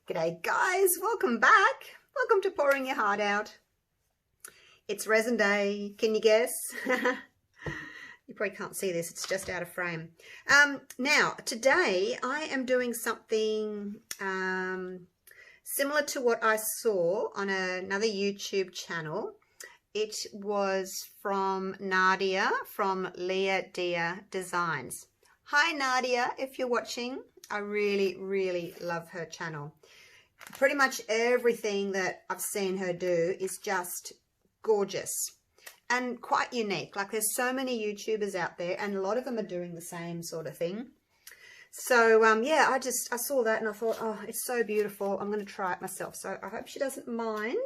G'day guys, welcome back. Welcome to Pouring Your Heart Out. It's resin day, can you guess? You probably can't see this, it's just out of frame. Now, today I am doing something similar to what I saw on another YouTube channel. It was from Nadia from Leah Dia Designs. Hi Nadia, if you're watching, I really love her channel. Pretty much everything that I've seen her do is just gorgeous and quite unique. Like, there's so many YouTubers out there and a lot of them are doing the same sort of thing. So yeah, I saw that and I thought, oh, it's so beautiful, I'm going to try it myself. So I hope she doesn't mind.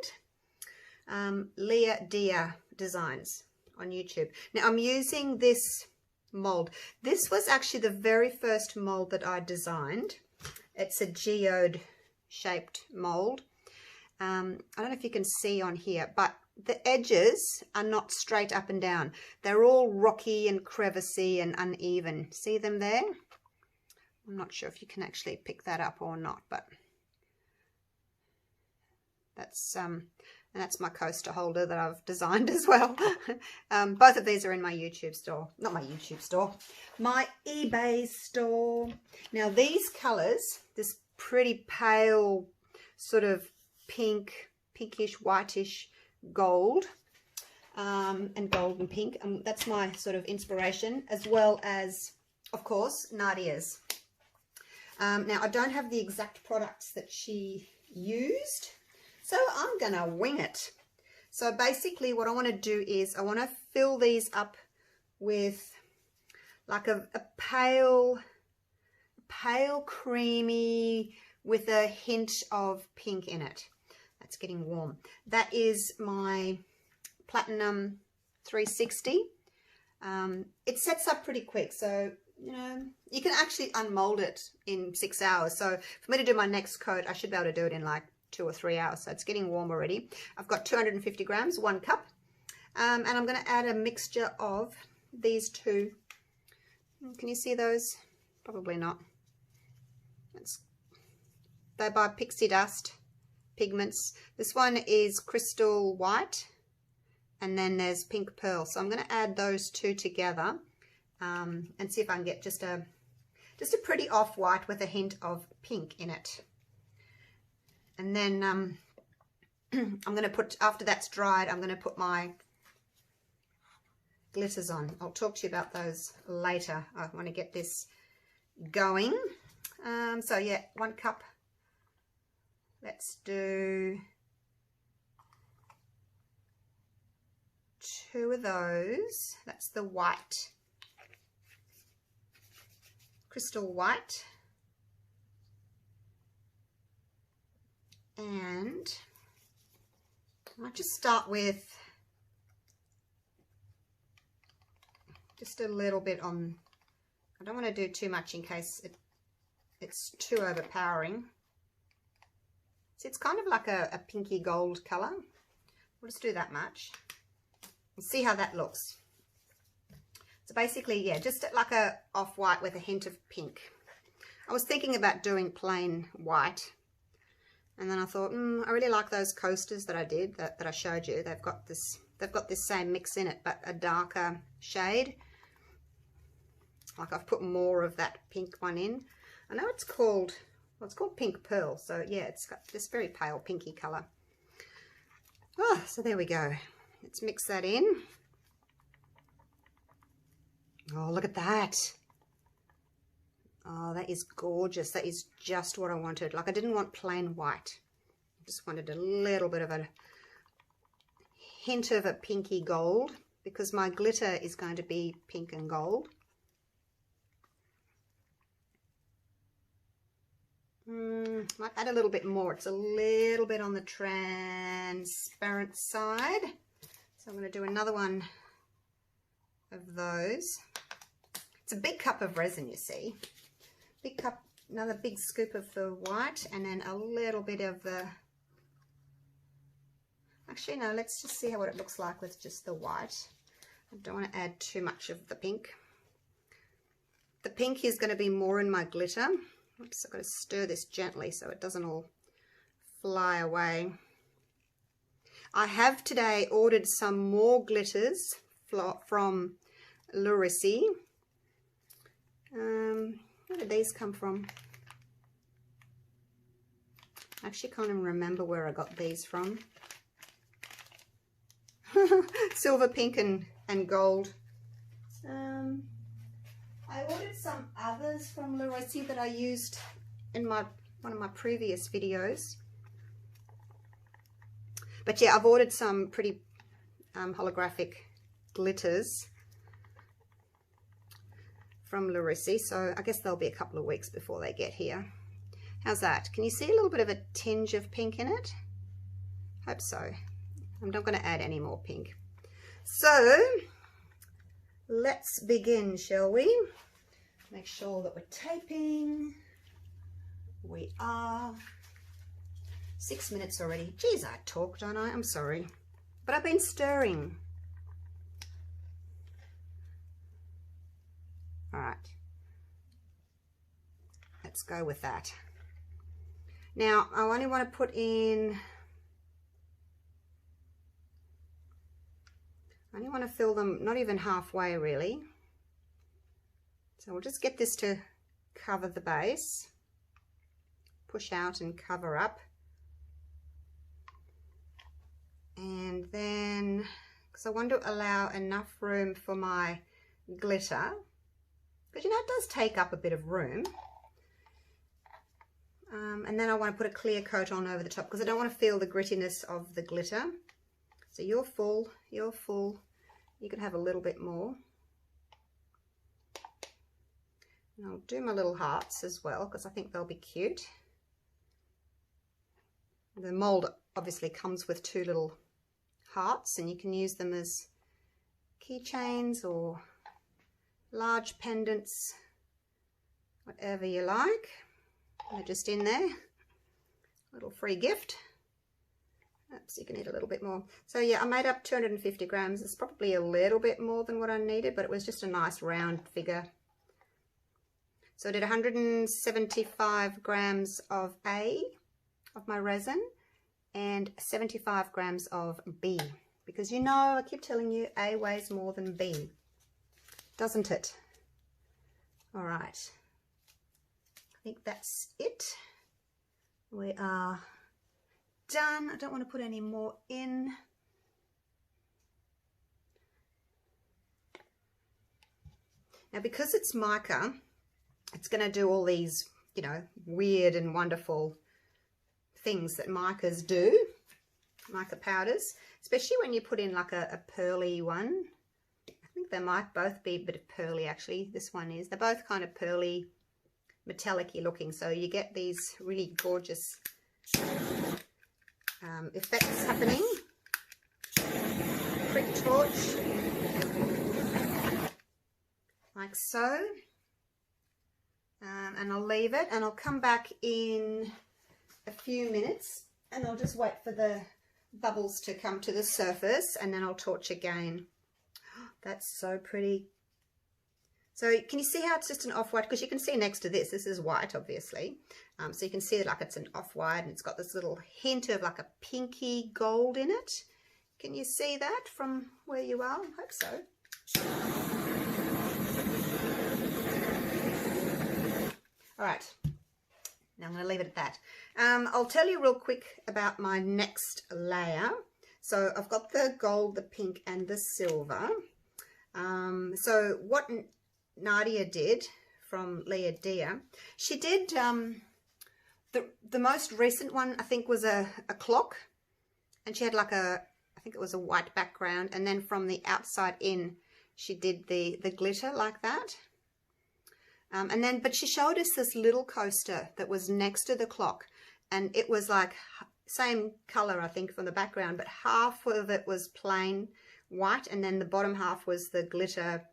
Leah Dia Designs on YouTube. Now I'm using this mold. This was actually the very first mold that I designed. It's a geode shaped mold. I don't know if you can see on here, but the edges are not straight up and down. They're all rocky and crevicey and uneven. See them there? I'm not sure if you can actually pick that up or not, but that's my coaster holder that I've designed as well. Both of these are in my YouTube store. Not my YouTube store, my eBay store. Now these colors, this pretty pale sort of pinkish, whitish gold, and gold and pink. That's my sort of inspiration, as well as, of course, Nadia's. Now I don't have the exact products that she used, so I'm gonna wing it. So basically what I want to do is I want to fill these up with like a pale creamy with a hint of pink in it. That's getting warm. That is my Platinum 360. It sets up pretty quick, so you know you can actually unmold it in 6 hours. So for me to do my next coat, I should be able to do it in like 2 or 3 hours. So it's getting warm already. I've got 250 grams, 1 cup, and I'm going to add a mixture of these two. Can you see those? Probably not. They're by Pixie Dust Pigments. This one is Crystal White, and then there's Pink Pearl. So I'm going to add those two together and see if I can get just a pretty off-white with a hint of pink in it. And then I'm going to put, after that's dried, I'm going to put my glitters on. I'll talk to you about those later. I want to get this going. So yeah, 1 cup. Let's do 2 of those. That's the white, crystal white. And I might just start with just a little bit on. I don't want to do too much in case it's too overpowering. So it's kind of like a pinky gold color. We'll just do that much and see how that looks. So basically, yeah, just like a off-white with a hint of pink. I was thinking about doing plain white, and then I thought, I really like those coasters that I did, that I showed you. They've got this same mix in it, but a darker shade. Like, I've put more of that pink one in. I know it's called, well, it's called Pink Pearl. So yeah, it's got this very pale pinky color. Oh, so there we go. Let's mix that in. Oh, look at that. Oh, that is gorgeous. That is just what I wanted. Like, I didn't want plain white. I just wanted a little bit of a hint of a pinky gold, because my glitter is going to be pink and gold. Might add a little bit more. It's a little bit on the transparent side. So I'm going to do another one of those. It's a big cup of resin, you see. Big cup, another big scoop of the white, and then a little bit of the, actually no, let's just see what it looks like with just the white. I don't want to add too much of the pink. The pink is going to be more in my glitter. Oops, I've got to stir this gently so it doesn't all fly away. I have today ordered some more glitters from Resin. Where did these come from? I actually can't even remember where I got these from. Silver, pink and gold. I ordered some others from Resin that I used in one of my previous videos. But yeah, I've ordered some pretty holographic glitters from Resin, so I guess they'll be a couple of weeks before they get here. How's that? Can you see a little bit of a tinge of pink in it? Hope so. I'm not going to add any more pink. So let's begin, shall we? Make sure that we're taping. We are. 6 minutes already. Geez, I talk, don't I? I'm sorry. But I've been stirring. All right. Let's go with that. Now, I only want to put in... I only want to fill them not even halfway, really. So we'll just get this to cover the base. Push out and cover up. And then, because I want to allow enough room for my glitter, because you know it does take up a bit of room. And then I want to put a clear coat on over the top because I don't want to feel the grittiness of the glitter. So you're full, you're full. You can have a little bit more. And I'll do my little hearts as well because I think they'll be cute. The mold obviously comes with 2 little hearts, and you can use them as keychains or large pendants, whatever you like. They're just in there. Little free gift. Oops, you can eat a little bit more. So yeah, I made up 250 grams. It's probably a little bit more than what I needed, but it was just a nice round figure. So I did 175 grams of A of my resin and 75 grams of B, because you know I keep telling you A weighs more than B, doesn't it? All right, I think that's it. We are done. I don't want to put any more in. Now because it's mica, it's going to do all these, you know, weird and wonderful things that micas do, mica powders, especially when you put in like a pearly one. I think they might both be a bit of pearly actually. This one is. They're both kind of pearly, metallic-y looking, so you get these really gorgeous effects happening. Prick torch, like so. And I'll leave it, and I'll come back in a few minutes, and I'll just wait for the bubbles to come to the surface, and then I'll torch again. That's so pretty. So can you see how it's just an off-white? Because you can see next to this is white, obviously. So you can see like it's an off-white, and it's got this little hint of like a pinky gold in it. Can you see that from where you are? I hope so. All right, now I'm going to leave it at that. I'll tell you real quick about my next layer. So I've got the gold, the pink, and the silver. So what Nadia did from Leah Dia, she did the most recent one, I think, was a clock, and she had like I think it was a white background, and then from the outside in she did the glitter like that. And then, but she showed us this little coaster that was next to the clock, and it was like same color, I think, from the background, but half of it was plain white, and then the bottom half was the glitter,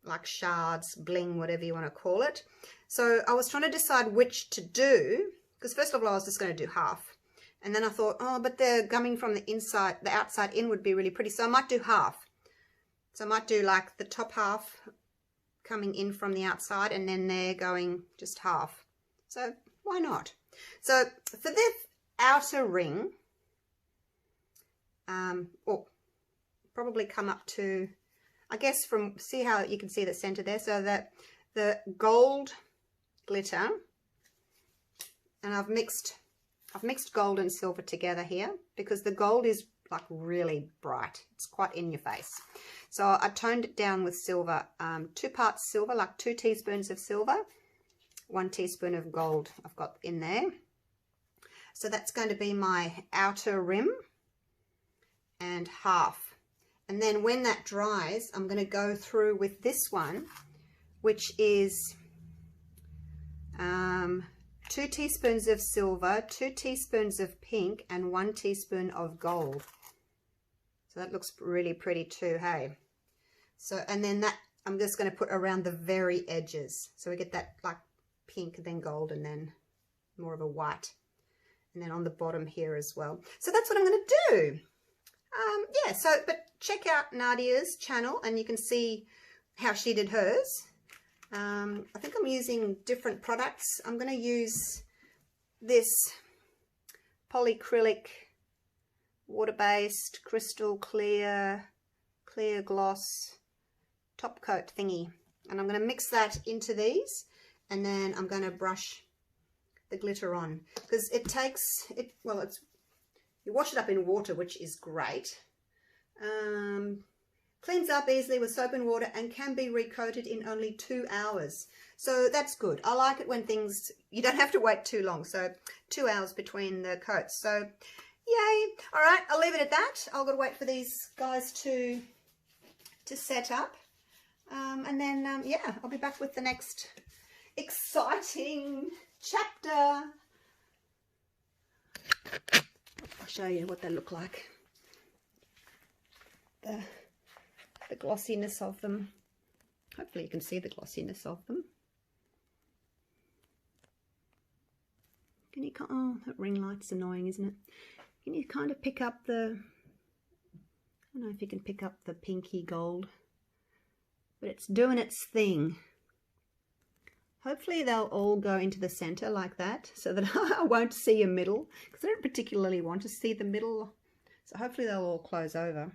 like shards, bling, whatever you want to call it. So I was trying to decide which to do, because first of all I was just going to do half, and then I thought, oh, but they're coming from the inside, the outside in would be really pretty, so I might do half. So I might do like the top half coming in from the outside, and then they're going just half. So why not? So for outer ring, or probably come up to, I guess from, see how you can see the center there, so that the gold glitter, and I've mixed gold and silver together here because the gold is like really bright. It's quite in your face. So I toned it down with silver, 2 parts silver, like 2 teaspoons of silver, 1 teaspoon of gold I've got in there. So that's going to be my outer rim and half. And then when that dries, I'm going to go through with this one, which is 2 teaspoons of silver, 2 teaspoons of pink, and 1 teaspoon of gold. So that looks really pretty too, hey? So, and then that I'm just going to put around the very edges. So we get that like pink, then gold, and then more of a white. And then on the bottom here as well. So that's what I'm going to do. Yeah, so, but check out Nadia's channel and you can see how she did hers. I think I'm using different products. I'm going to use this polyacrylic water-based crystal clear gloss top coat thingy, and I'm going to mix that into these, and then I'm going to brush the glitter on, because it takes it, well, it's, you wash it up in water, which is great. Cleans up easily with soap and water and can be recoated in only 2 hours. So that's good. I like it when things, you don't have to wait too long. So 2 hours between the coats. So yay. All right, I'll leave it at that. I'll go to wait for these guys to set up. And then, yeah, I'll be back with the next exciting chapter. I'll show you what they look like. The glossiness of them. Hopefully you can see the glossiness of them. Can you, oh, that ring light's annoying, isn't it? Can you kind of pick up the, I don't know if you can pick up the pinky gold, but it's doing its thing. Hopefully they'll all go into the center like that, so that I won't see a middle, because I don't particularly want to see the middle. So hopefully they'll all close over.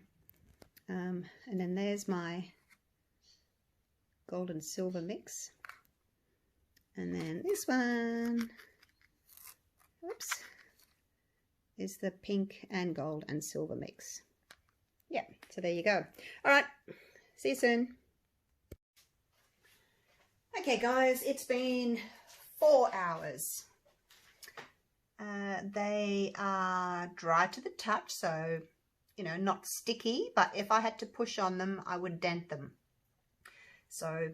And then there's my gold and silver mix. And then this one, oops, is the pink and gold and silver mix. Yeah, so there you go. All right, see you soon. Okay guys, it's been 4 hours. They are dry to the touch, so you know, not sticky, but if I had to push on them, I would dent them. So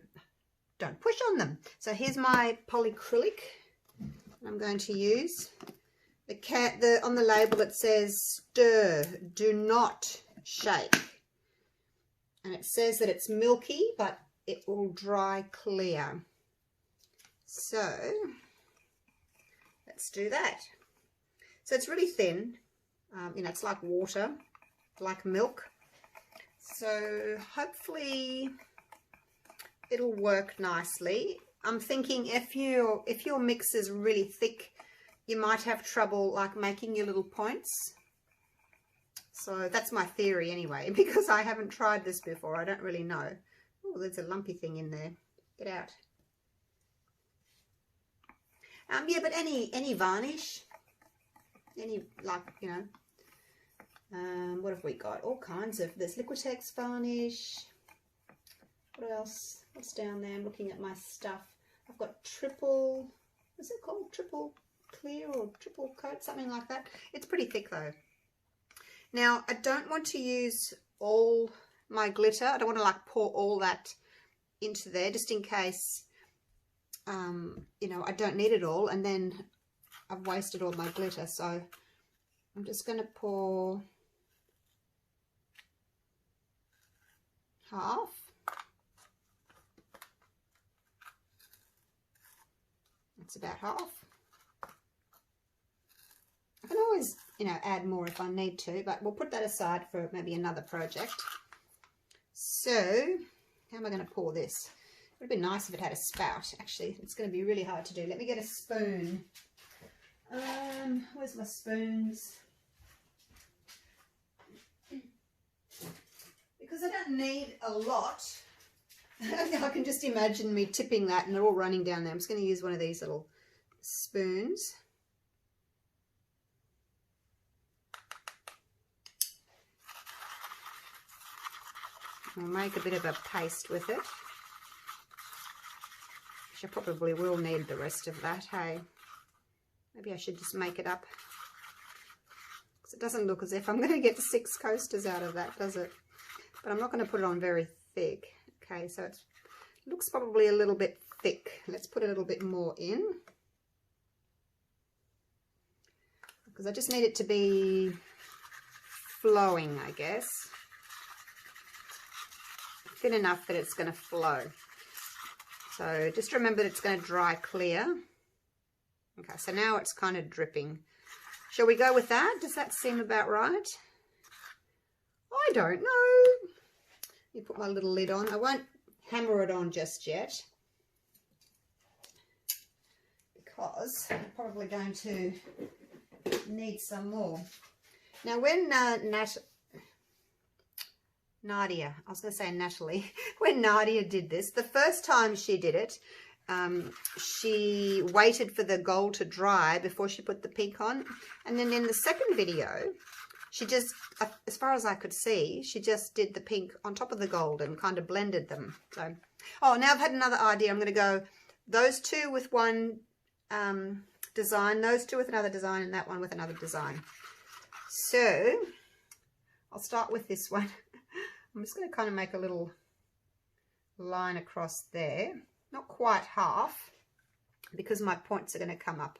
don't push on them. So here's my polyacrylic I'm going to use. On the label it says stir, do not shake. And it says that it's milky, but it will dry clear. So let's do that. So it's really thin. You know, it's like water, like milk. So hopefully it'll work nicely. I'm thinking if your mix is really thick, you might have trouble like making your little points. So that's my theory anyway, because I haven't tried this before. I don't really know. Oh, there's a lumpy thing in there. Get out. Yeah, but any varnish, any, like, you know, what have we got? All kinds of, there's Liquitex varnish. What else? What's down there? I'm looking at my stuff. I've got triple, what's it called? Triple clear or triple coat, something like that. It's pretty thick though. Now, I don't want to use all my glitter. I don't want to like pour all that into there, just in case, you know, I don't need it all and then I've wasted all my glitter. So I'm just going to pour half. That's about half. I can always, you know, add more if I need to, but we'll put that aside for maybe another project. So, how am I going to pour this? It would be nice if it had a spout. Actually, it's going to be really hard to do. Let me get a spoon. Where's my spoons? Because I don't need a lot. I can just imagine me tipping that and they're all running down there. I'm just going to use one of these little spoons. I'll make a bit of a paste with it. Which I probably will need the rest of that, hey? Maybe I should just make it up. Because it doesn't look as if I'm going to get 6 coasters out of that, does it? But I'm not going to put it on very thick. Okay, so it looks probably a little bit thick. Let's put a little bit more in. Because I just need it to be flowing, I guess. Thin enough that it's going to flow. So just remember that it's going to dry clear. Okay, so now it's kind of dripping. Shall we go with that? Does that seem about right? I don't know. You put my little lid on. I won't hammer it on just yet because I'm probably going to need some more. Now when Nadia, I was going to say Natalie, when Nadia did this, the first time she did it, she waited for the gold to dry before she put the pink on. And then in the second video, she just, as far as I could see, she just did the pink on top of the gold and kind of blended them. So, oh, now I've had another idea. I'm going to go those two with one design, those two with another design, and that one with another design. So, I'll start with this one. I'm just going to kind of make a little line across there. Not quite half, because my points are going to come up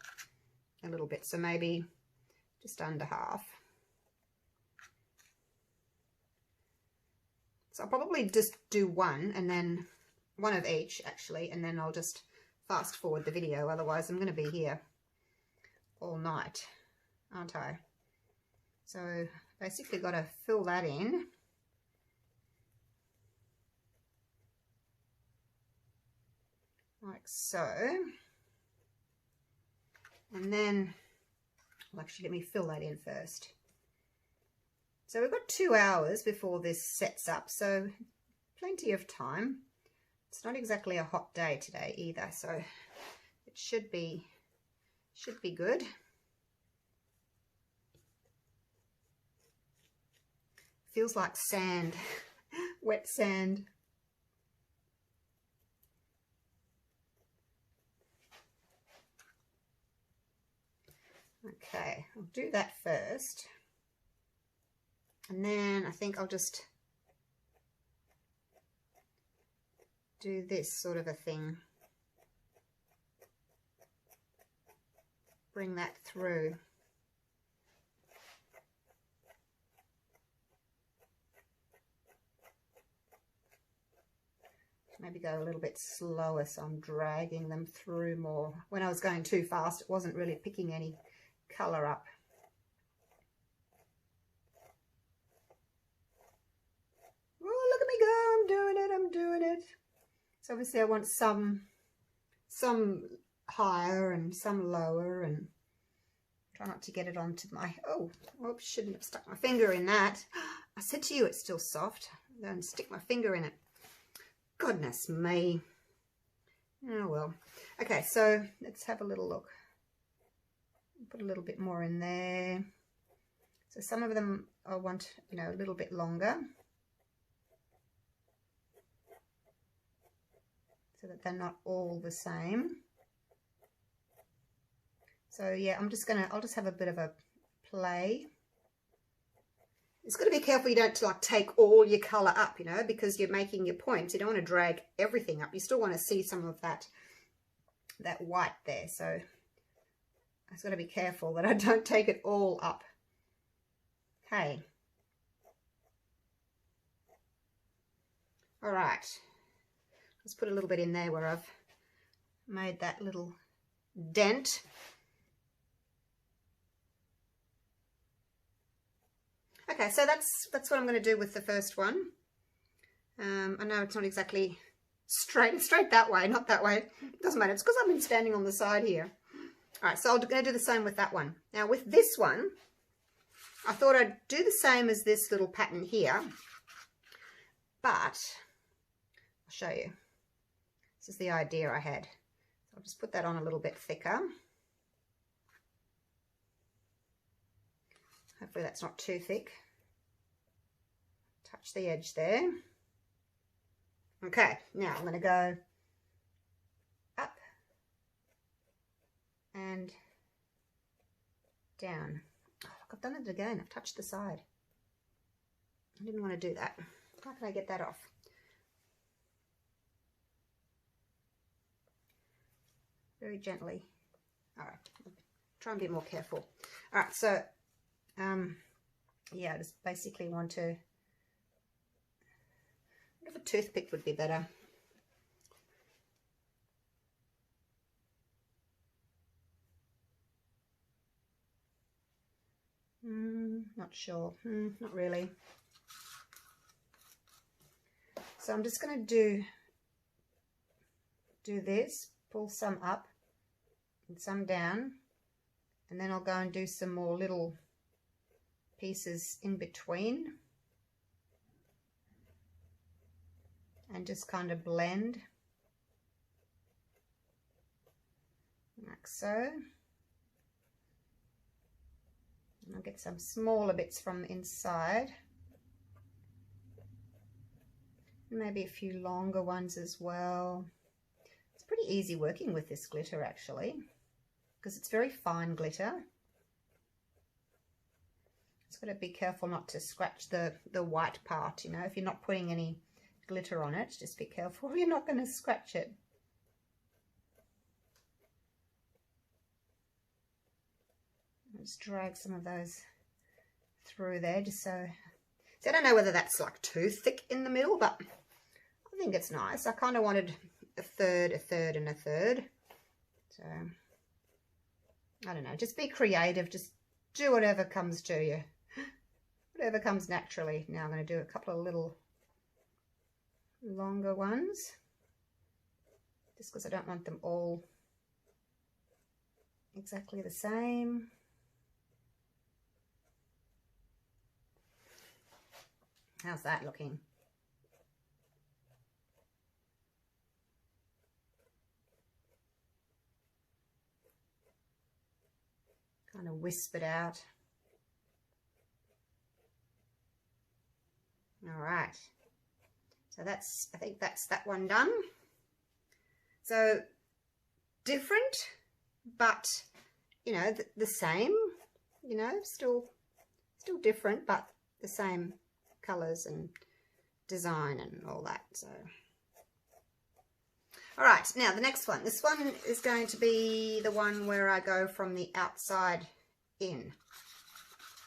a little bit. So maybe just under half. So I'll probably just do one, and then one of each actually, and then I'll just fast forward the video. Otherwise I'm going to be here all night, aren't I? So basically got to fill that in. Like so. And then, well, actually let me fill that in first. So we've got 2 hours before this sets up, so plenty of time. It's not exactly a hot day today either, so it should be good. Feels like sand, wet sand. Okay, I'll do that first. And then I think I'll just do this sort of a thing. Bring that through. Maybe go a little bit slower, so I'm dragging them through more. When I was going too fast, it wasn't really picking any colour up. Oh, look at me go, I'm doing it. So obviously I want some higher and some lower, and try not to get it onto my, oh, oops, shouldn't have stuck my finger in that. I said to you it's still soft. Don't stick my finger in it. Goodness me. Oh well. Okay, so let's have a little look. Put a little bit more in there. So some of them I want, you know, a little bit longer, so that they're not all the same. So yeah, I'll just have a bit of a play. It's got to be careful you don't like take all your colour up, you know, because you're making your points. You don't want to drag everything up. You still want to see some of that white there. So I've got to be careful that I don't take it all up. Okay. All right. Let's put a little bit in there where I've made that little dent. Okay, so that's what I'm going to do with the first one. I know it's not exactly straight that way, not that way. It doesn't matter. It's because I've been standing on the side here. All right, so I'm going to do the same with that one. Now with this one, I thought I'd do the same as this little pattern here, but I'll show you. This is the idea I had. So I'll just put that on a little bit thicker. Hopefully that's not too thick. Touch the edge there. Okay, now I'm going to go up and down. Oh, look, I've done it again. I've touched the side. I didn't want to do that. How can I get that off? Very gently. All right, try and be more careful. All right, so yeah, I just basically want to, I wonder if a toothpick would be better. Not sure. Not really. So I'm just going to do this, pull some up and some down, and then I'll go and do some more little pieces in between and just kind of blend like so. And I'll get some smaller bits from the inside, maybe a few longer ones as well. It's pretty easy working with this glitter actually, because it's very fine glitter. Just got to be careful not to scratch the white part, you know. If you're not putting any glitter on it, just be careful you're not going to scratch it. Just drag some of those through there, just so I don't know whether that's like too thick in the middle, but I think it's nice. I kind of wanted a third, and a third. So I don't know, just be creative, just do whatever comes to you, whatever comes naturally. Now I'm going to do a couple of little longer ones, just because I don't want them all exactly the same. How's that looking? Kind of wisp it out. All right. So that's, I think that's that one done. So different, but you know, the same, you know, still different, but the same colors and design and all that. So all right, now the next one, this one is going to be the one where I go from the outside in.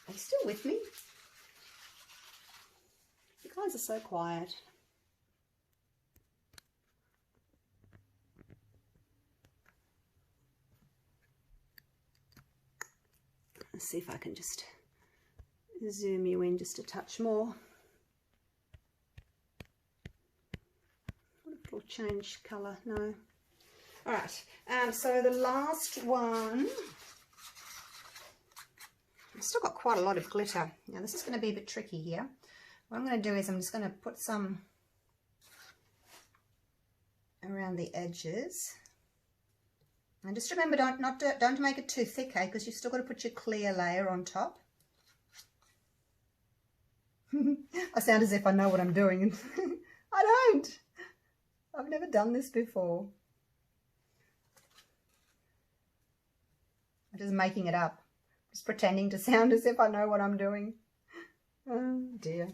Are you still with me? You guys are so quiet. Let's see if I can just zoom you in just a touch more. It'll change colour. No. All right. So the last one, I've still got quite a lot of glitter. Now this is going to be a bit tricky here. What I'm going to do is I'm just going to put some around the edges. And just remember, don't make it too thick, eh? Because you've still got to put your clear layer on top. I sound as if I know what I'm doing. I don't. I've never done this before. I'm just making it up. Just pretending to sound as if I know what I'm doing. Oh dear.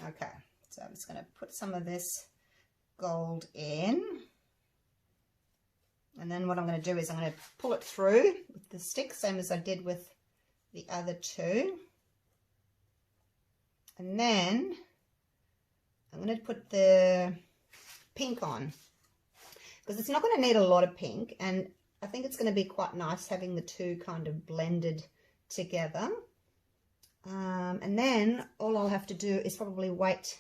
Okay, so I'm just going to put some of this gold in. And then what I'm going to do is I'm going to pull it through with the stick, same as I did with the other two. And then I'm going to put the pink on, because it's not going to need a lot of pink, and I think it's going to be quite nice having the two kind of blended together. And then all I'll have to do is probably wait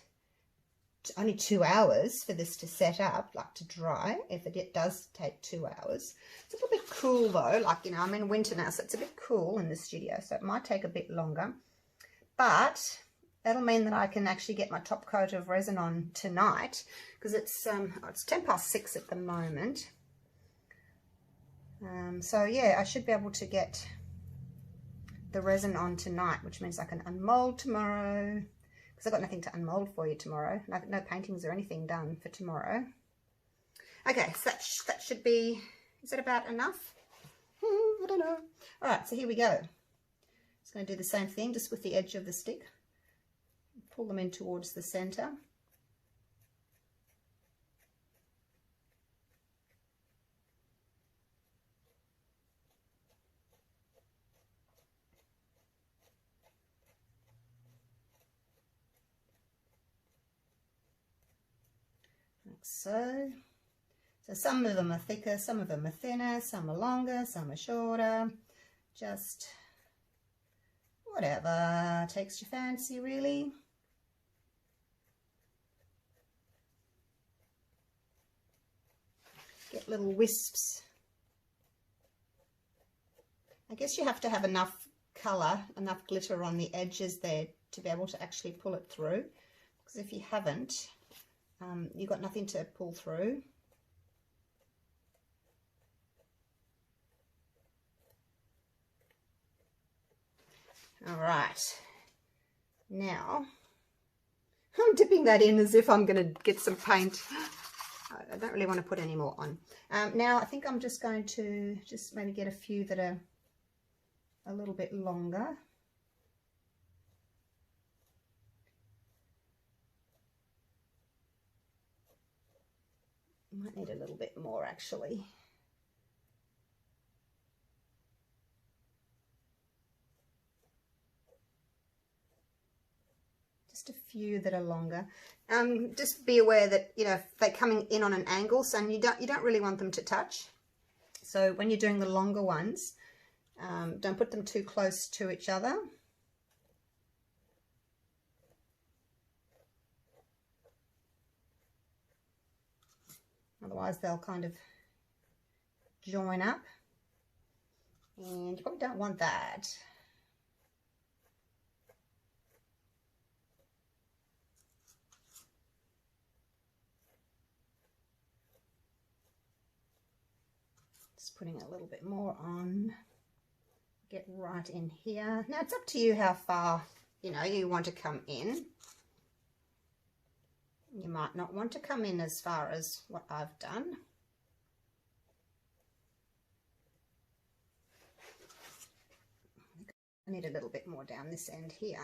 only 2 hours for this to set up, like to dry, if it does take 2 hours. It's a little bit cool though, like, you know, I'm in winter now, so it's a bit cool in the studio, so it might take a bit longer. But that'll mean that I can actually get my top coat of resin on tonight, because it's 6:10 at the moment. So yeah, I should be able to get the resin on tonight, which means I can unmold tomorrow, because I've got nothing to unmold for you tomorrow. No paintings or anything done for tomorrow. Okay, so that should be, is that about enough? I don't know. All right, so here we go. Just going to do the same thing, just with the edge of the stick. Pull them in towards the center. Like so. So some of them are thicker, some of them are thinner, some are longer, some are shorter. Just whatever takes your fancy, really. Get little wisps. I guess you have to have enough colour, enough glitter on the edges there to be able to actually pull it through. Because if you haven't, you've got nothing to pull through. All right, now I'm dipping that in as if I'm going to get some paint. I don't really want to put any more on. Now I think I'm just going to maybe get a few that are a little bit longer. Might need a little bit more actually. Just a few that are longer. Just be aware that, you know, they're coming in on an angle, so you don't really want them to touch. So when you're doing the longer ones, don't put them too close to each other. Otherwise they'll kind of join up, and you probably don't want that. Just putting a little bit more on. Get right in here. Now it's up to you how far, you know, you want to come in. You might not want to come in as far as what I've done. I need a little bit more down this end here.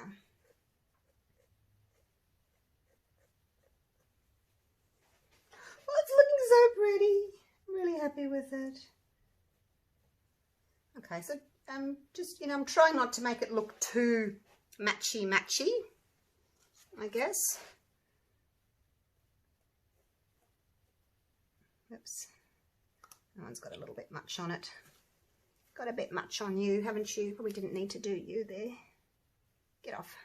Oh, it's looking so pretty. I'm really happy with it. Okay, so just, you know, I'm trying not to make it look too matchy, I guess. Oops, that one's got a little bit much on it. Got a bit much on you, haven't you? Probably didn't need to do you there. Get off.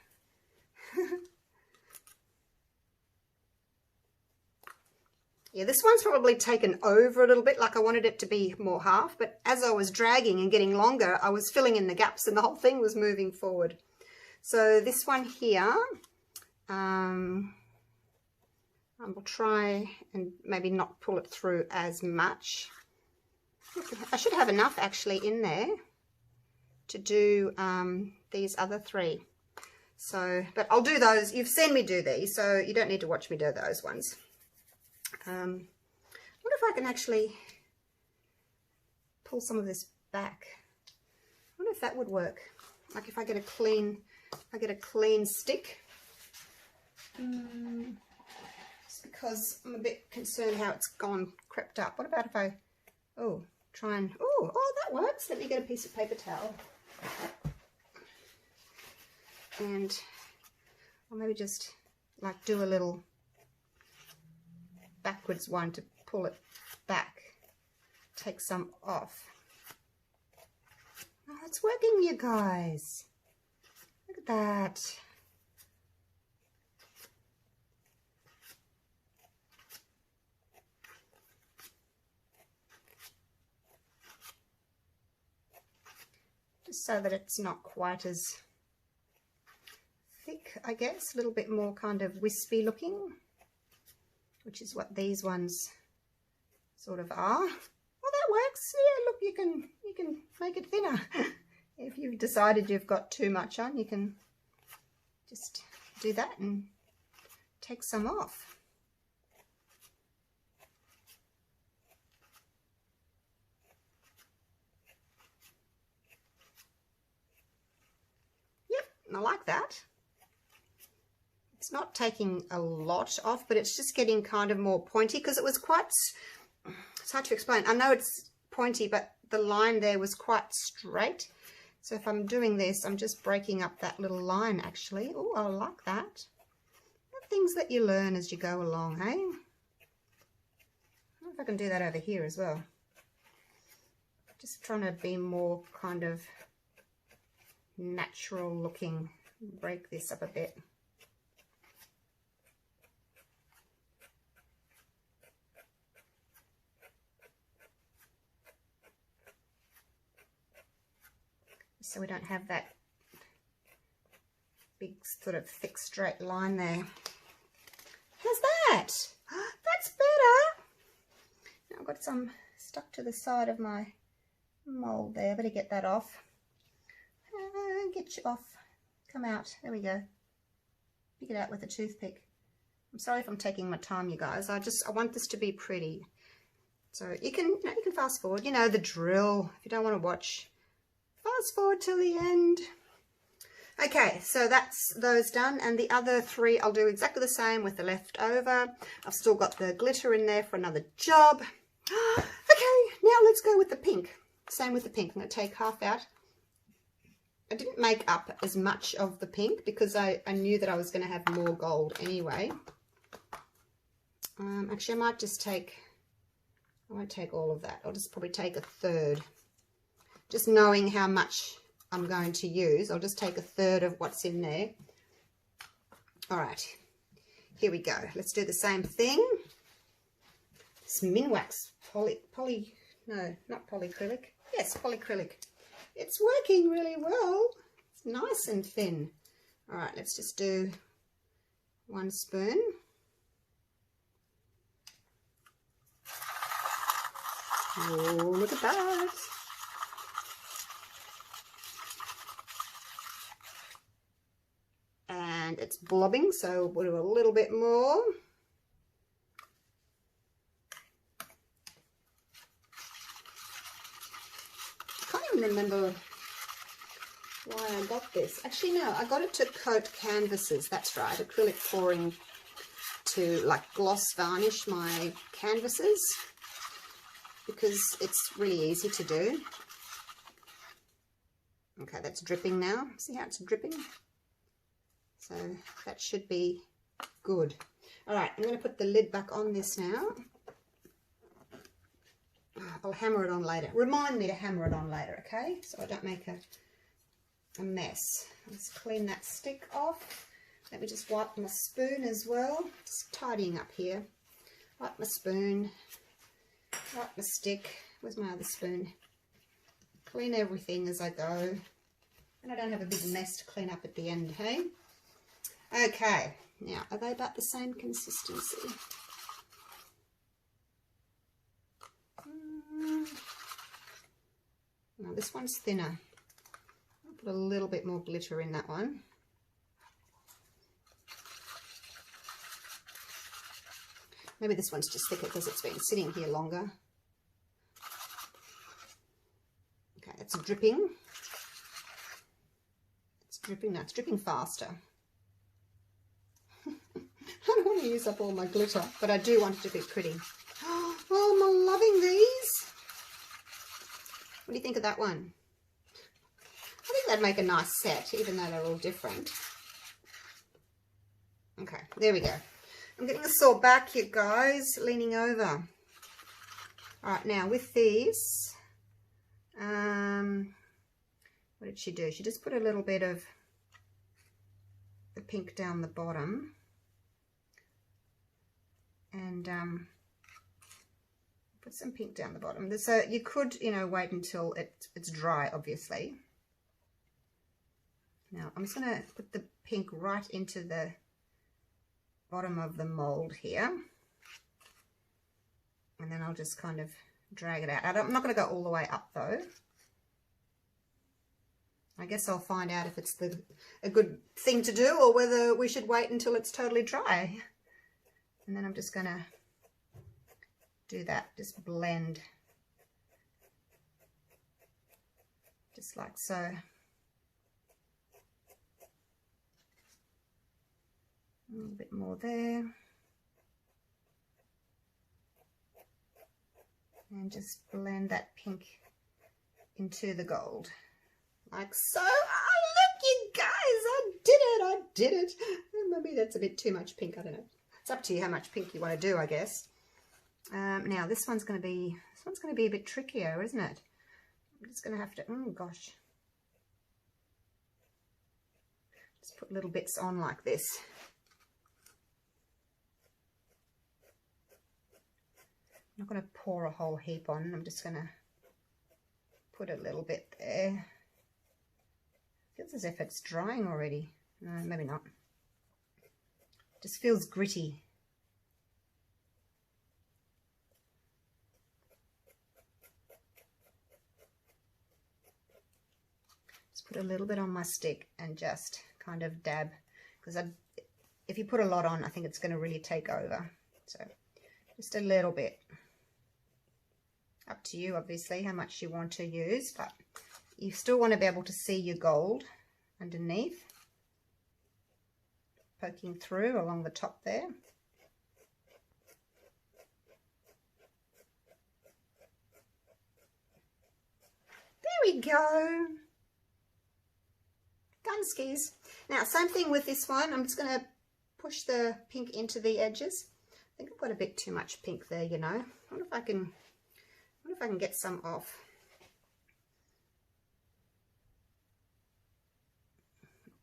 Yeah, this one's probably taken over a little bit, like I wanted it to be more half, but as I was dragging and getting longer, I was filling in the gaps and the whole thing was moving forward. So this one here, I will try and maybe not pull it through as much. I should have enough actually in there to do these other three. So, but I'll do those. You've seen me do these, so you don't need to watch me do those ones. I wonder if I can actually pull some of this back. I wonder if that would work. Like if I get a clean, stick. Just because I'm a bit concerned how it's gone crept up. What about if I, try and, oh, that works. Let me get a piece of paper towel. And I'll maybe just like do a little backwards one to pull it back, take some off. Oh, it's working, you guys. Look at that. just so that it's not quite as thick, I guess, a little bit more kind of wispy looking, which is what these ones sort of are. Well, that works. Yeah, look, you can make it thinner. If you've decided you've got too much on, you can just do that and take some off. Yep, I like that. It's not taking a lot off, but it's just getting kind of more pointy because it was quite, it's hard to explain. I know it's pointy, but the line there was quite straight. So if I'm doing this, I'm just breaking up that little line actually. Oh, I like that. Things that you learn as you go along, hey? I don't know if I can do that over here as well. Just trying to be more kind of natural looking. Break this up a bit. So we don't have that big sort of thick straight line there. How's that? That's better. Now I've got some stuck to the side of my mold there. Better get that off. Get you off. Come out. There we go. Pick it out with a toothpick. I'm sorry if I'm taking my time, you guys. I want this to be pretty. So you can fast forward. You know the drill. If you don't want to watch, fast forward till the end. Okay, so that's those done, and the other three I'll do exactly the same with the leftover. I've still got the glitter in there for another job. Okay, now let's go with the pink. Same with the pink. I'm going to take half out. I didn't make up as much of the pink because I knew that I was going to have more gold anyway. Actually, I might just take, I won't take all of that. I'll just probably take a third. Just knowing how much I'm going to use, I'll just take a third of what's in there. All right, here we go. Let's do the same thing. It's Minwax no, not polyacrylic. Yes, polyacrylic. It's working really well. It's nice and thin. All right, let's just do 1 spoon. Oh, look at that. And it's blobbing, so we'll do a little bit more. I can't even remember why I got this. Actually, no, I got it to coat canvases. That's right, acrylic pouring to like gloss varnish my canvases because it's really easy to do. Okay, that's dripping now. See how it's dripping? So that should be good. All right, I'm going to put the lid back on this now. I'll hammer it on later. Remind me to hammer it on later, okay? So I don't make a mess. Let's clean that stick off. Let me just wipe my spoon as well. Just tidying up here. Wipe my spoon. Wipe my stick. Where's my other spoon? Clean everything as I go. And I don't have a big mess to clean up at the end, hey? Okay, now are they about the same consistency? No, this one's thinner. I'll put a little bit more glitter in that one. Maybe this one's just thicker because it's been sitting here longer. Okay, it's dripping. It's dripping now. It's dripping faster. I don't want to use up all my glitter, but I do want it to be pretty. Oh, I'm loving these. What do you think of that one? I think they'd make a nice set, even though they're all different. Okay, there we go. I'm getting the saw back, you guys, leaning over. All right, now with these, what did she do? She just put a little bit of the pink down the bottom. And put some pink down the bottom. So you could, you know, wait until it's dry, obviously. Now I'm just going to put the pink right into the bottom of the mold here. And then I'll just kind of drag it out. I'm not going to go all the way up though. I guess I'll find out if it's a good thing to do or whether we should wait until it's totally dry. And then I'm just going to do that, just blend. Just like so. A little bit more there. And just blend that pink into the gold. Like so. Oh, look, you guys, I did it. Maybe that's a bit too much pink, I don't know. It's up to you how much pink you want to do, I guess. Now this one's going to be a bit trickier, isn't it? I'm just going to have to, oh gosh. Just put little bits on like this. I'm not going to pour a whole heap on. I'm just going to put a little bit there. Feels as if it's drying already. No, maybe not. Just feels gritty. Just put a little bit on my stick and just kind of dab, because if you put a lot on, I think it's going to really take over. So just a little bit. Up to you, obviously, how much you want to use, but you still want to be able to see your gold underneath, poking through along the top there. There we go. Gunskis. Now, same thing with this one. I'm just going to push the pink into the edges. I think I've got a bit too much pink there, you know. I wonder if I can get some off.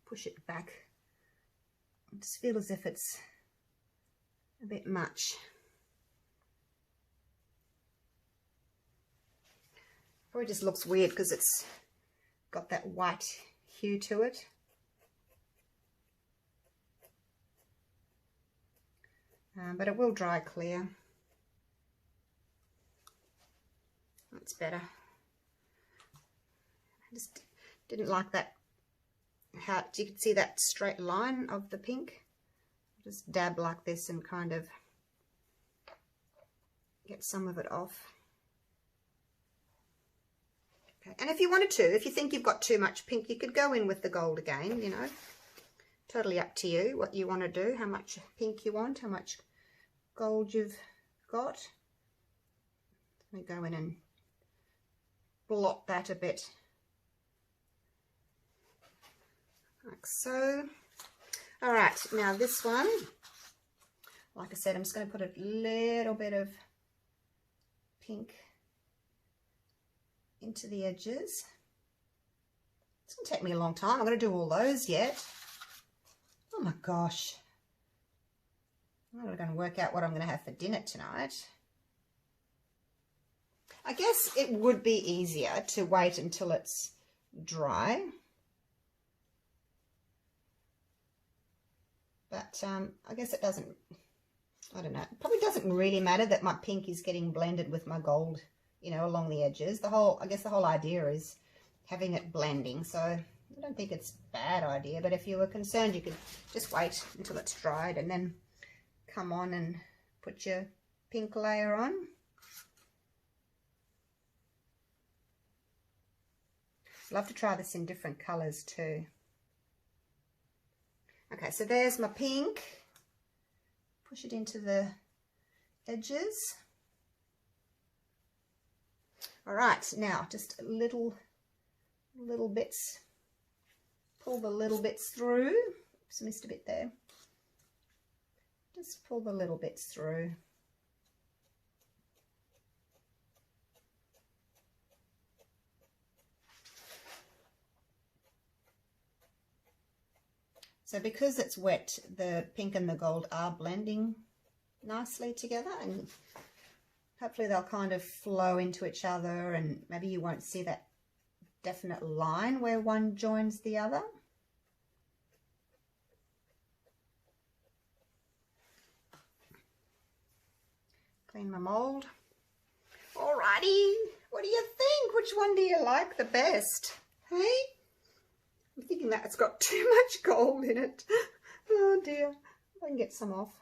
Push it back. I just feel as if it's a bit much. Probably just looks weird because it's got that white hue to it. But it will dry clear. That's better. I just didn't like that, how you could see that straight line of the pink. Just dab like this and kind of get some of it off. Okay. And if you wanted to, if you think you've got too much pink, you could go in with the gold again, you know. Totally up to you what you want to do, how much pink you want, how much gold you've got. Let me go in and blot that a bit, like so. All right, now this one, like I said, I'm just going to put a little bit of pink into the edges. It's going to take me a long time. I'm going to do all those yet. Oh my gosh. I'm not going to work out what I'm going to have for dinner tonight. I guess it would be easier to wait until it's dry. But I guess it doesn't, I don't know, it probably doesn't really matter that my pink is getting blended with my gold, you know, along the edges. I guess the whole idea is having it blending. So I don't think it's a bad idea, but if you were concerned, you could just wait until it's dried and then come on and put your pink layer on. Love to try this in different colours too. Okay, so there's my pink. Push it into the edges. All right, now just little bits. Pull the little bits through. Oops, I missed a bit there. Just pull the little bits through. So because it's wet, the pink and the gold are blending nicely together, and hopefully they'll kind of flow into each other, and maybe you won't see that definite line where one joins the other. clean my mould. Alrighty, what do you think? Which one do you like the best? Hey? I'm thinking that it's got too much gold in it. Oh dear, I can get some off.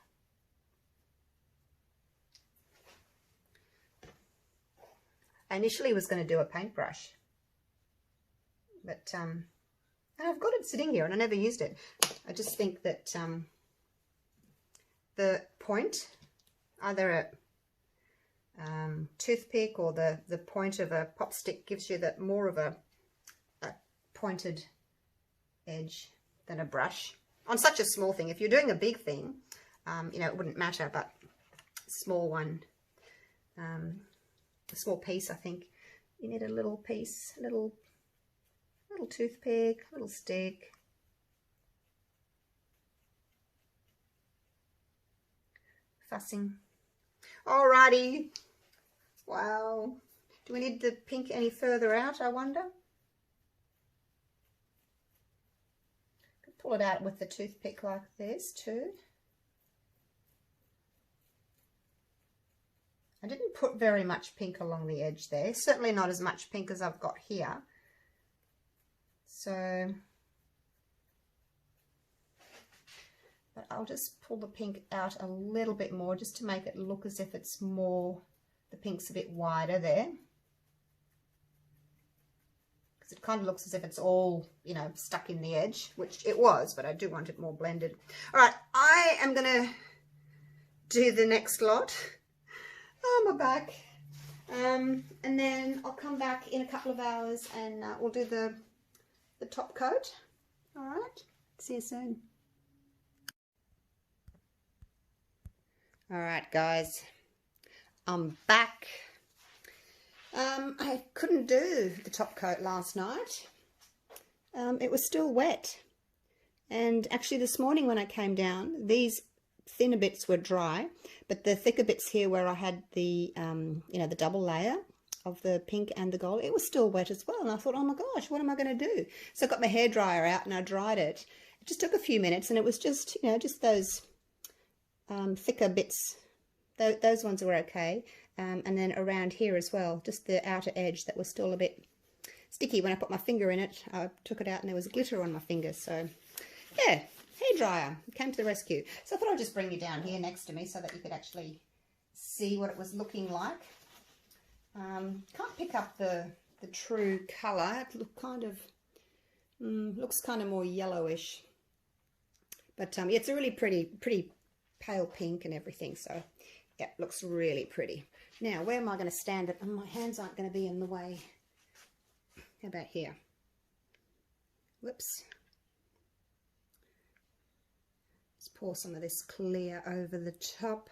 I initially was going to do a paintbrush, but and I've got it sitting here and I never used it. I just think that the point, either a toothpick or the point of a pop stick, gives you that more of a pointed edge than a brush on such a small thing. If you're doing a big thing, you know, it wouldn't matter, but small one, a small piece, I think you need a little piece, a little toothpick, a little stick. Fussing. Alrighty. Wow. Do we need the pink any further out, I wonder? Could pull it out with the toothpick like this too. I didn't put very much pink along the edge there. Certainly not as much pink as I've got here. So, but I'll just pull the pink out a little bit more just to make it look as if it's more, the pink's a bit wider there. Because it kind of looks as if it's all, you know, stuck in the edge, which it was, but I do want it more blended. All right, I am going to do the next lot. Oh, my back. And then I'll come back in a couple of hours and we'll do the top coat. All right, see you soon. All right, guys, I'm back. I couldn't do the top coat last night. It was still wet. And actually this morning when I came down, these thinner bits were dry, but the thicker bits here where I had the, you know, the double layer of the pink and the gold, it was still wet as well. And I thought, oh my gosh, what am I going to do? So I got my hairdryer out and I dried it. It just took a few minutes and it was just, you know, just those thicker bits. Those ones were okay. And then around here as well, just the outer edge that was still a bit sticky. When I put my finger in it, I took it out and there was glitter on my finger. So yeah, hairdryer came to the rescue. So I thought I'd just bring you down here next to me so that you could actually see what it was looking like. Can't pick up the true colour. It looked kind of looks kind of more yellowish, but yeah, it's a really pretty pale pink and everything. So yeah, looks really pretty. Now where am I going to stand it? And my hands aren't going to be in the way. How about here? Whoops. Let's pour some of this clear over the top.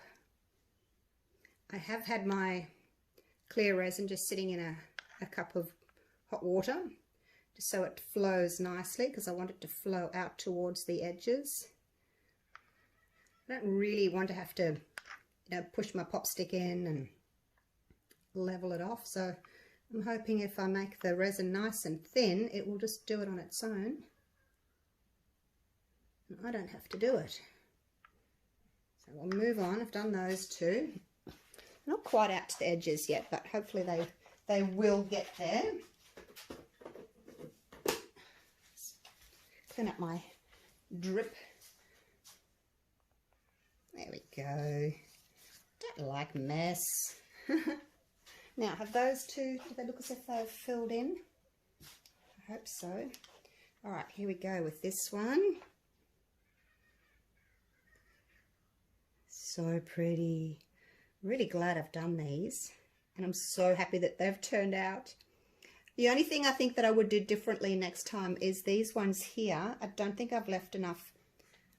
I have had my clear resin just sitting in a cup of hot water just so it flows nicely, because I want it to flow out towards the edges. I don't really want to have to, you know, push my pop stick in and level it off. So I'm hoping if I make the resin nice and thin, it will just do it on its own. And I don't have to do it. So we'll move on. I've done those two. Not quite out to the edges yet, but hopefully they will get there. Clean up my drip. There we go. Don't like mess. Now, have those two, do they look as if they've filled in? I hope so. All right, here we go with this one. So pretty. Really glad I've done these, and I'm so happy that they've turned out. The only thing I think that I would do differently next time is these ones here. I don't think I've left enough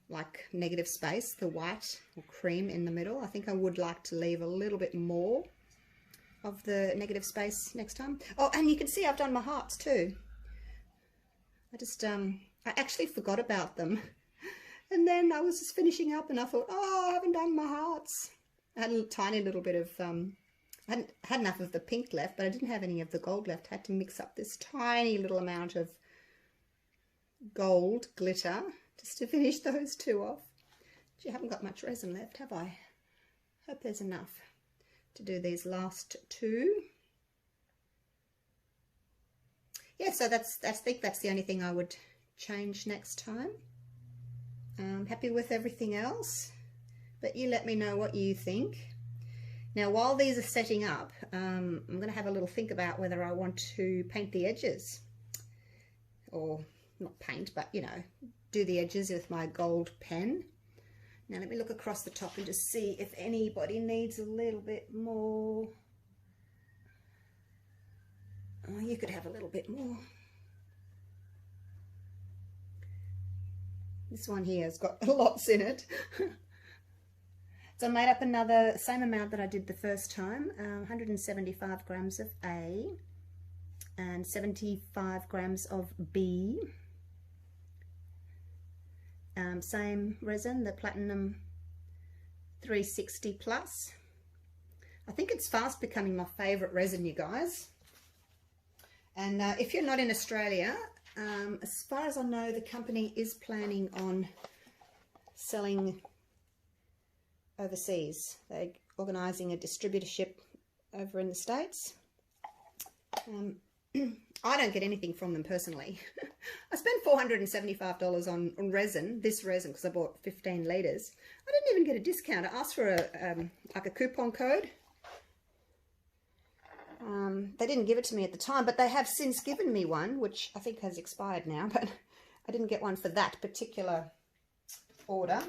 like negative space, the white or cream in the middle. I think I would like to leave a little bit more of the negative space next time. Oh, and you can see I've done my hearts too. I actually forgot about them. And then I was just finishing up and I thought, oh, I haven't done my hearts. I had a tiny little bit of, I hadn't had enough of the pink left, but I didn't have any of the gold left. I had to mix up this tiny little amount of gold glitter just to finish those two off. Gee, I haven't got much resin left, have I? Hope there's enough. to do these last two. Yeah, so I think that's the only thing I would change next time. I'm happy with everything else, but you let me know what you think. Now, while these are setting up, I'm going to have a little think about whether I want to paint the edges, or not paint, but you know, do the edges with my gold pen. Now let me look across the top and just see if anybody needs a little bit more. Oh, you could have a little bit more. This one here has got lots in it. So I made up another, same amount that I did the first time, 175 grams of A and 75 grams of B. Same resin, the Platinum 360 Plus. I think it's fast becoming my favourite resin, you guys. And if you're not in Australia, as far as I know, the company is planning on selling overseas. They're organising a distributorship over in the States. I don't get anything from them personally. I spent $475 on resin, this resin, because I bought 15 litres. I didn't even get a discount. I asked for like a coupon code. They didn't give it to me at the time, but they have since given me one, which I think has expired now, but I didn't get one for that particular order.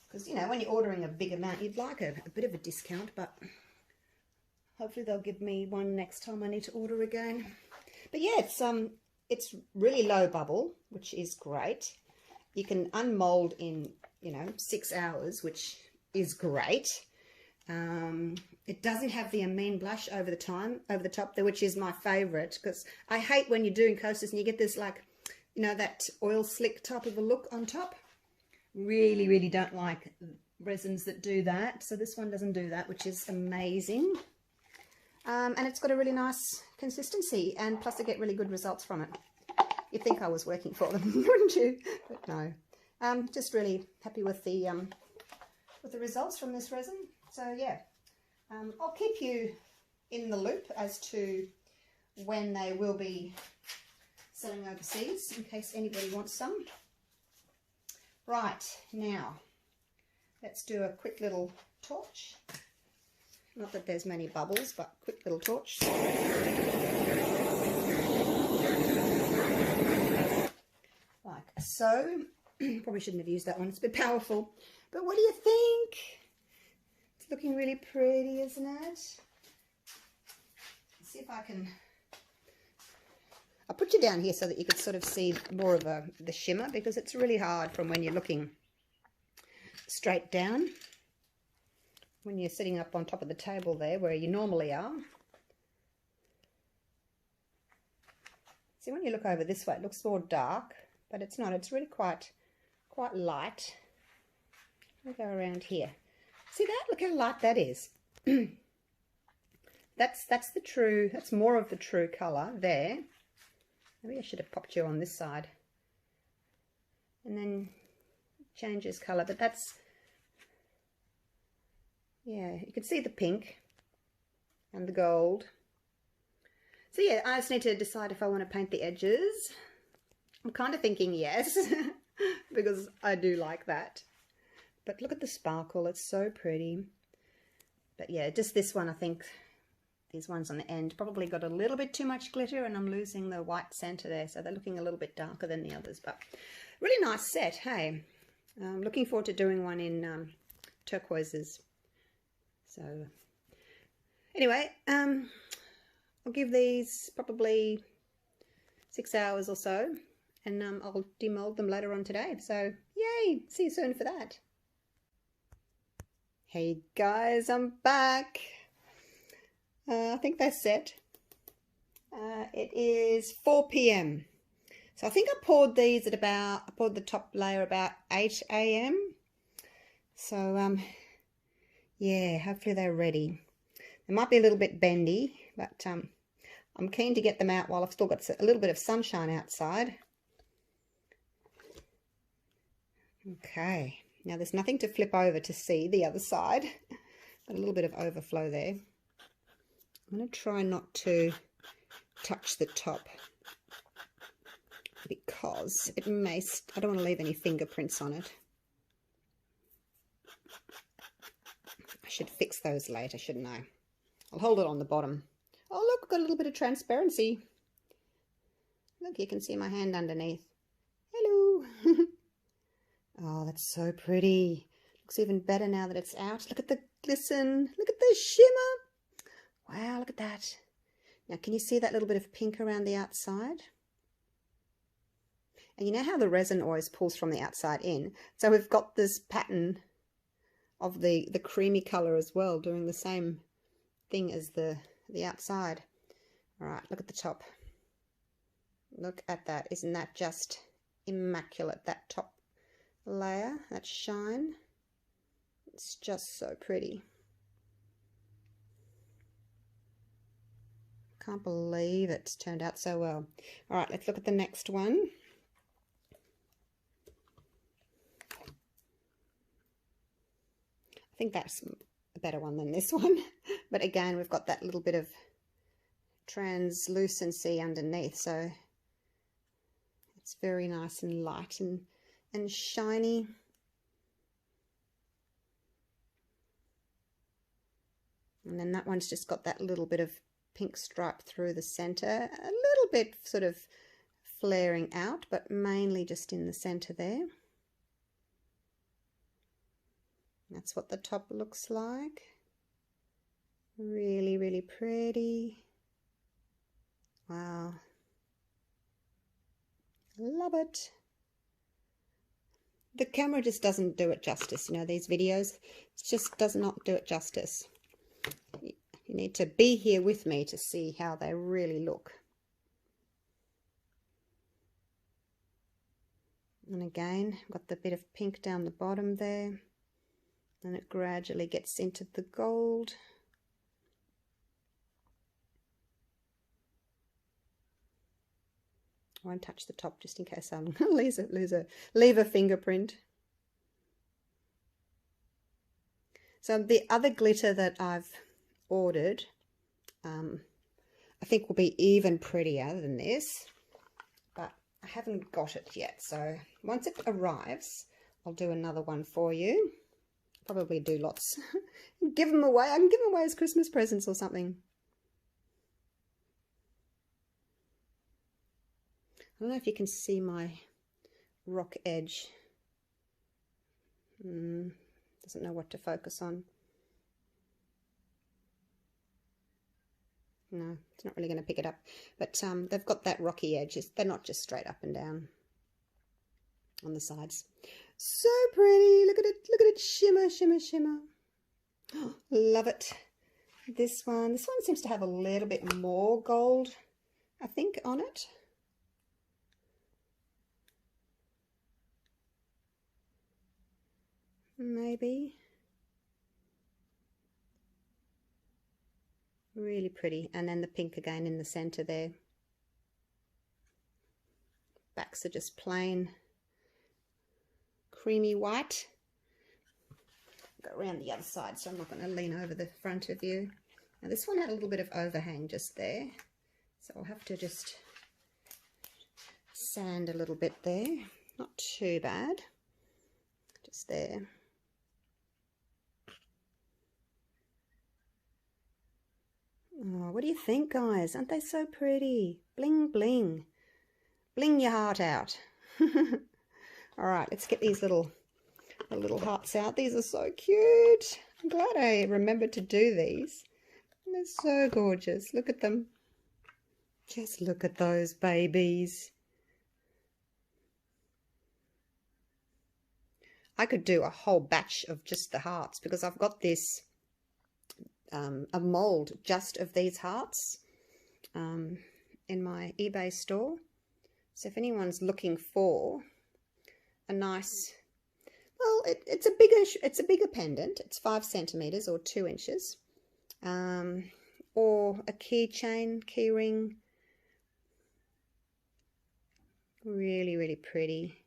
Because, you know, when you're ordering a big amount, you'd like a bit of a discount, but hopefully they'll give me one next time I need to order again. But yeah, it's really low bubble, which is great. You can unmold in, you know, 6 hours, which is great. It doesn't have the amine blush over the top there, which is my favourite, because I hate when you're doing coasters and you get this, like, you know, that oil slick type of a look on top. Really, really don't like resins that do that. So this one doesn't do that, which is amazing. And it's got a really nice consistency, and plus I get really good results from it. You'd think I was working for them, wouldn't you? But no. Just really happy with the results from this resin. So yeah, I'll keep you in the loop as to when they will be selling overseas, in case anybody wants some. Right, now let's do a quick little torch. Not that there's many bubbles, but quick little torch. Like so. Probably shouldn't have used that one, it's a bit powerful. But what do you think? It's looking really pretty, isn't it? Let's see if I can... I'll put you down here so that you can sort of see more of the shimmer, because it's really hard from when you're looking straight down. When you're sitting up on top of the table there, where you normally are. See, when you look over this way, it looks more dark, but it's not. It's really quite light. Let me go around here. See that? Look how light that is. That's the true. That's more of the true colour there. Maybe I should have popped you on this side, and then changes colour. But that's, yeah, you can see the pink and the gold. So yeah, I just need to decide if I want to paint the edges. I'm kind of thinking yes, because I do like that. But look at the sparkle, it's so pretty. But yeah, just this one, I think these ones on the end probably got a little bit too much glitter, and I'm losing the white center there, so they're looking a little bit darker than the others. But really nice set, hey. I'm looking forward to doing one in turquoises. So anyway, I'll give these probably 6 hours or so, and I'll demold them later on today. So yay, see you soon for that. Hey guys, I'm back. I think they're set. It is 4 p.m. So I think I poured these at about, I poured the top layer about 8 a.m. So yeah, hopefully they're ready. They might be a little bit bendy, but I'm keen to get them out while I've still got a little bit of sunshine outside. Okay, now there's nothing to flip over to see the other side. Got a little bit of overflow there. I'm going to try not to touch the top because it may, I don't want to leave any fingerprints on it. I should fix those later, shouldn't I? I'll hold it on the bottom. Oh look, I've got a little bit of transparency. Look, you can see my hand underneath. Hello. Oh, that's so pretty. Looks even better now that it's out. Look at the glisten. Look at the shimmer. Wow, look at that. Now, can you see that little bit of pink around the outside? And you know how the resin always pulls from the outside in? So we've got this pattern of the creamy colour as well, doing the same thing as the outside. All right, look at the top. Look at that. Isn't that just immaculate, that top layer, that shine? It's just so pretty. Can't believe it's turned out so well. All right, let's look at the next one. I think that's a better one than this one. But again, we've got that little bit of translucency underneath, so it's very nice and light and shiny. And then that one's just got that little bit of pink stripe through the center, a little bit sort of flaring out, but mainly just in the center there. That's what the top looks like. Really, really pretty. Wow. Love it. The camera just doesn't do it justice, you know, these videos. It just does not do it justice. You need to be here with me to see how they really look. And again, I've got the bit of pink down the bottom there. And it gradually gets into the gold. I won't touch the top just in case I'm going to leave a fingerprint. So the other glitter that I've ordered, I think will be even prettier than this, but I haven't got it yet. So once it arrives, I'll do another one for you. Probably do lots. Give them away. I can give them away as Christmas presents or something. I don't know if you can see my rock edge. Doesn't know what to focus on. No, it's not really going to pick it up. But they've got that rocky edge. They're not just straight up and down on the sides. So pretty. Look at it. Look at it shimmer, shimmer, shimmer. Oh, love it. This one seems to have a little bit more gold, I think, on it. Maybe. Really pretty. And then the pink again in the center there. Backs are just plain creamy white. Go around the other side, so I'm not going to lean over the front of you. Now this one had a little bit of overhang just there, so I'll have to just sand a little bit there. Not too bad, just there. Oh, what do you think, guys? Aren't they so pretty? Bling, bling. Bling your heart out. All right, let's get these little hearts out. These are so cute. I'm glad I remembered to do these. They're so gorgeous. Look at them. Just look at those babies. I could do a whole batch of just the hearts because I've got this a mold just of these hearts in my eBay store. So if anyone's looking for a nice, well, it's a bigger pendant. It's 5 centimeters or 2 inches, or a keychain, key ring. Really, really pretty.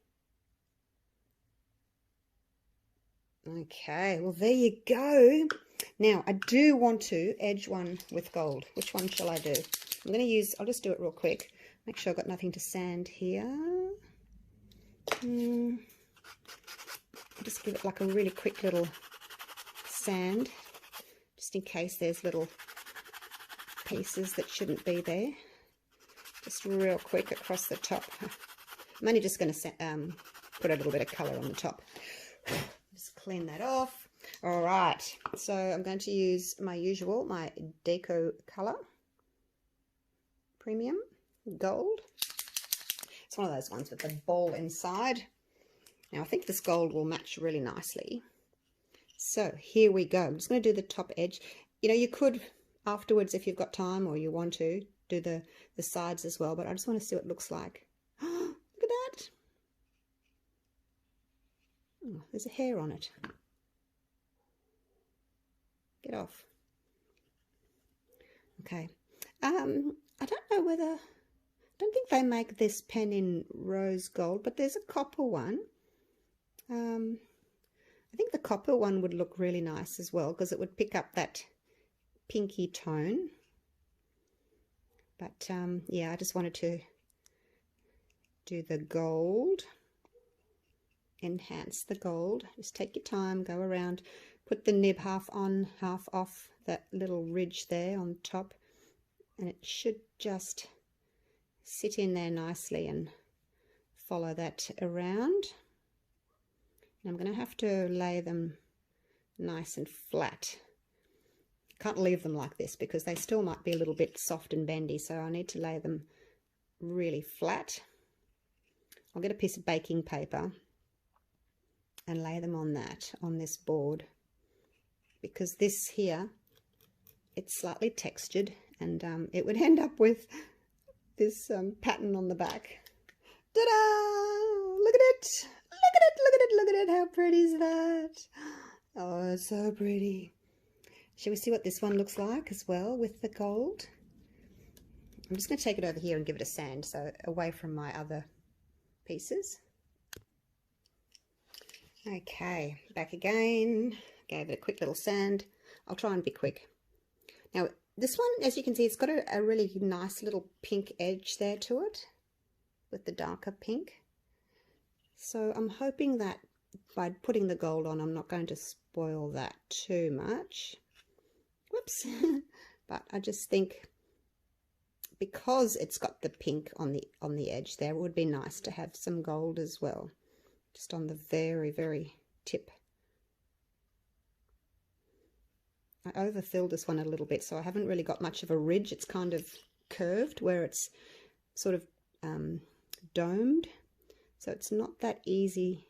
Okay, well there you go. Now I do want to edge one with gold. Which one shall I do? I'm going to use, I'll just do it real quick. Make sure I've got nothing to sand here. Just give it like a really quick little sand, just in case there's little pieces that shouldn't be there. Just real quick across the top. I'm only just going to put a little bit of colour on the top. Just clean that off. All right, so I'm going to use my usual, my Deco colour, Premium Gold. It's one of those ones with the ball inside. Now I think this gold will match really nicely. So here we go. I'm just going to do the top edge. You know, you could afterwards, if you've got time or you want to, do the sides as well, but I just want to see what it looks like. Look at that. Oh, there's a hair on it. Get off. Okay. I don't know whether, I don't think they make this pen in rose gold, but there's a copper one. I think the copper one would look really nice as well, because it would pick up that pinky tone. But yeah, I just wanted to do the gold, enhance the gold. Just take your time, go around, put the nib half on, half off that little ridge there on top, and it should just sit in there nicely and follow that around. And I'm going to have to lay them nice and flat. Can't leave them like this because they still might be a little bit soft and bendy, so I need to lay them really flat. I'll get a piece of baking paper and lay them on that, on this board, because this here, it's slightly textured, and it would end up with this pattern on the back. Ta-da! Look at it! Look at it! Look at it! Look at it! How pretty is that? Oh, it's so pretty. Shall we see what this one looks like as well with the gold? I'm just going to take it over here and give it a sand, so away from my other pieces. Okay, back again. Gave it a quick little sand. I'll try and be quick. Now, this one, as you can see, it's got a really nice little pink edge there to it with the darker pink. So I'm hoping that by putting the gold on, I'm not going to spoil that too much. Whoops. But I just think because it's got the pink on the edge there, it would be nice to have some gold as well, just on the very, very tip. I overfilled this one a little bit, so I haven't really got much of a ridge. It's kind of curved where it's sort of domed, so it's not that easy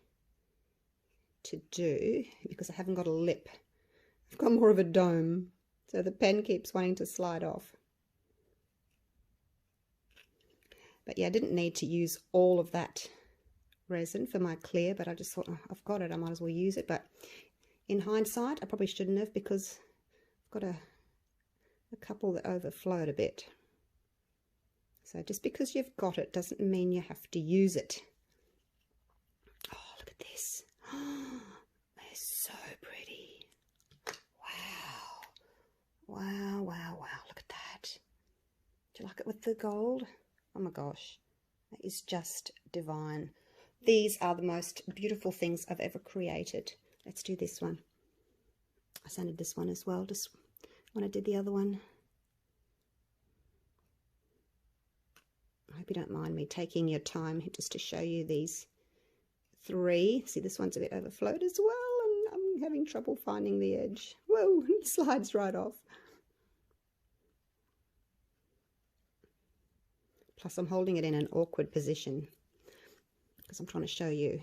to do because I haven't got a lip. I've got more of a dome, so the pen keeps wanting to slide off. But yeah, I didn't need to use all of that resin for my clear, but I just thought, oh, I've got it, I might as well use it. But in hindsight, I probably shouldn't have, because I've got a couple that overflowed a bit. So just because you've got it doesn't mean you have to use it. Oh, look at this. They're so pretty. Wow. Wow, wow, wow. Look at that. Do you like it with the gold? Oh my gosh. That is just divine. These are the most beautiful things I've ever created. Let's do this one. I sanded this one as well, just when I did the other one. I hope you don't mind me taking your time just to show you these three. See, this one's a bit overflowed as well, and I'm having trouble finding the edge. Whoa, it slides right off. Plus I'm holding it in an awkward position because I'm trying to show you.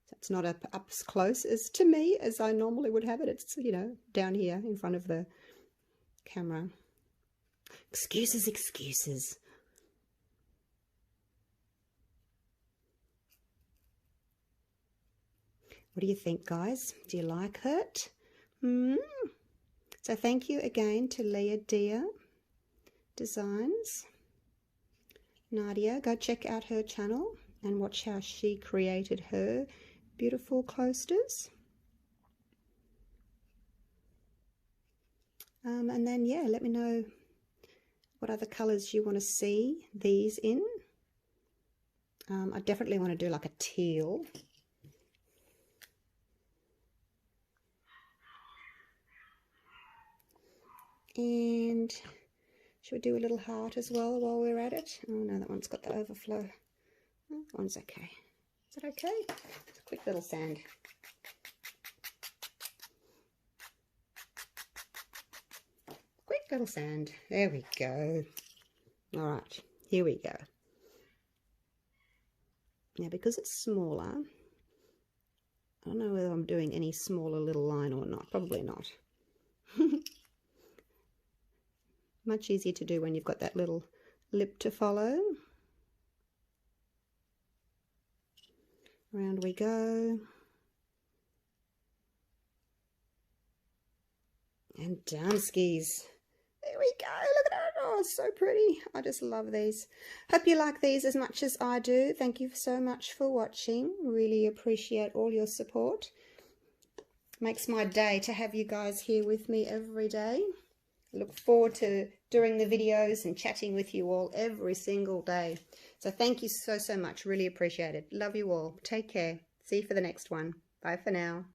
So it's not up as close as to me as I normally would have it. It's, you know, down here in front of the camera. Excuses, excuses. What do you think, guys? Do you like it? So thank you again to Leah Dia Designs. Nadia, go check out her channel and watch how she created her beautiful coasters. And then, yeah, let me know what other colours you want to see these in. I definitely want to do like a teal. And should we do a little heart as well while we're at it? Oh no, that one's got the overflow. That one's okay. Is it okay? It's a quick little sand. Quick little sand. There we go. All right, here we go. Now, because it's smaller, I don't know whether I'm doing any smaller little line or not. Probably not. Much easier to do when you've got that little lip to follow. Around we go. And down skis. There we go. Look at that. Oh, it's so pretty. I just love these. Hope you like these as much as I do. Thank you so much for watching. Really appreciate all your support. Makes my day to have you guys here with me every day. Look forward to doing the videos and chatting with you all every single day. So thank you so much. Really appreciate it. Love you all. Take care. See you for the next one. Bye for now.